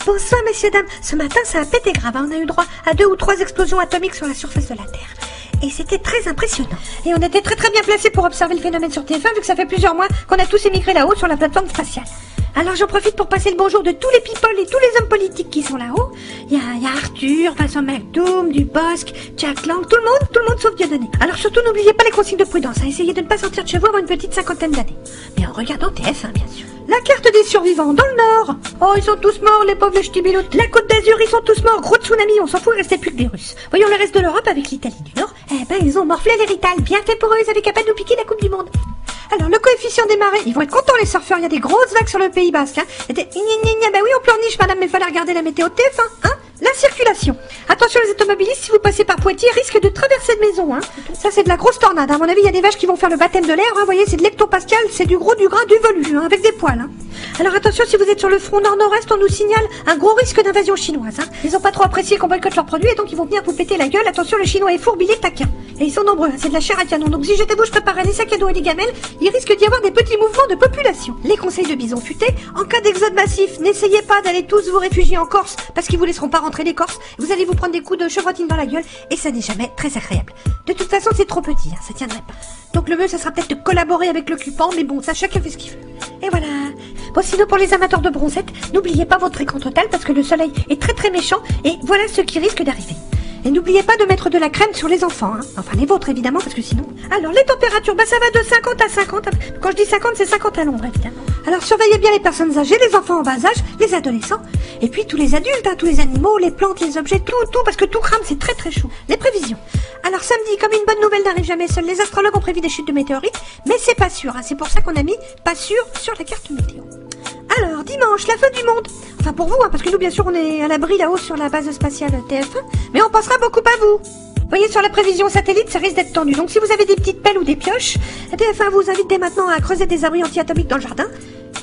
Bonsoir, messieurs, dames. Ce matin, ça a pété grave. On a eu droit à 2 ou 3 explosions atomiques sur la surface de la Terre. Et c'était très impressionnant. Et on était très bien placés pour observer le phénomène sur TF1, vu que ça fait plusieurs mois qu'on a tous émigré là-haut sur la plateforme spatiale. Alors j'en profite pour passer le bonjour de tous les people et tous les hommes politiques qui sont là-haut. Il y a Arthur, Vincent McDoom, Dubosc, Jack Lang, tout le monde sauf Dieudonné. Alors surtout n'oubliez pas les consignes de prudence, essayez de ne pas sortir de chez vous avant une petite 50aine d'années. Mais en regardant TF1 bien sûr. La carte des survivants dans le nord. Oh, ils sont tous morts, les pauvres ch'tibiloutes. La Côte d'Azur, ils sont tous morts. Gros tsunami, on s'en fout, il restait plus que des Russes. Voyons le reste de l'Europe avec l'Italie du Nord. Eh ben, ils ont morflé l'héritage. Bien fait pour eux, ils avaient qu'à pas nous piquer la Coupe du Monde. Alors, le coefficient des marées, ils vont être contents les surfeurs, il y a des grosses vagues sur le Pays Basque, hein. Bah oui, on pleurniche, madame, mais fallait regarder la météo TF1, hein. La circulation. Attention les automobilistes, si vous passez par Poitiers, risque de traverser de maison, hein. Ça, c'est de la grosse tornade, à mon avis, il y a des vaches qui vont faire le baptême de l'air, hein. Vous voyez, c'est de l'hectopascal, c'est du gros, du gras, du velu, hein, avec des poils, hein. Alors attention, si vous êtes sur le front nord-nord-est, on nous signale un gros risque d'invasion chinoise, hein. Ils ont pas trop apprécié qu'on boycotte leurs produits et donc ils vont venir vous péter la gueule. Attention, le chinois est fourbe, il est taquin. Et ils sont nombreux, hein. C'est de la chair à canon. Donc si j'étais vous, je préparerais des sacs à dos et des gamelles. Il risque d'y avoir des petits mouvements de population. Les conseils de Bison Futé, en cas d'exode massif, n'essayez pas d'aller tous vous réfugier en Corse parce qu'ils vous laisseront pas rentrer les Corses. Vous allez vous prendre des coups de chevrotine dans la gueule et ça n'est jamais très agréable. De toute façon, c'est trop petit, hein. Ça tiendrait pas. Donc le mieux, ça sera peut-être de collaborer avec l'occupant, mais bon, ça chacun fait ce qu'il veut. Et voilà. Bon, sinon pour les amateurs de bronzette, n'oubliez pas votre écran total parce que le soleil est très méchant et voilà ce qui risque d'arriver. Et n'oubliez pas de mettre de la crème sur les enfants, hein. Enfin les vôtres évidemment parce que sinon... Alors les températures, bah ça va de 50 à 50. Quand je dis 50, c'est 50 à l'ombre évidemment. Alors surveillez bien les personnes âgées, les enfants en bas âge, les adolescents, et puis tous les adultes, hein, tous les animaux, les plantes, les objets, tout, parce que tout crame, c'est très chaud. Les prévisions. Alors samedi, comme une bonne nouvelle n'arrive jamais seule, les astrologues ont prévu des chutes de météorites, mais c'est pas sûr, hein. C'est pour ça qu'on a mis pas sûr sur la carte météo. Alors, dimanche, la fin du monde. Enfin pour vous, hein, parce que nous, bien sûr, on est à l'abri là-haut sur la base spatiale TF1, mais on pensera beaucoup à vous. Vous voyez, sur la prévision satellite, ça risque d'être tendu. Donc si vous avez des petites pelles ou des pioches, TF1 vous invite dès maintenant à creuser des abris anti-atomiques dans le jardin.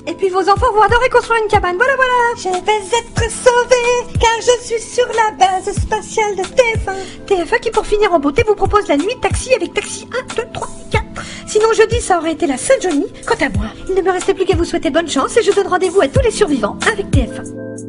Et puis vos enfants vont adorer construire une cabane. Voilà. Je vais être sauvée, car je suis sur la base spatiale de TF1. TF1 qui, pour finir en beauté, vous propose la nuit taxi avec taxi 1, 2, 3, 4. Sinon, jeudi, ça aurait été la Saint-Johnny. Quant à moi, il ne me restait plus qu'à vous souhaiter bonne chance et je donne rendez-vous à tous les survivants avec TF1.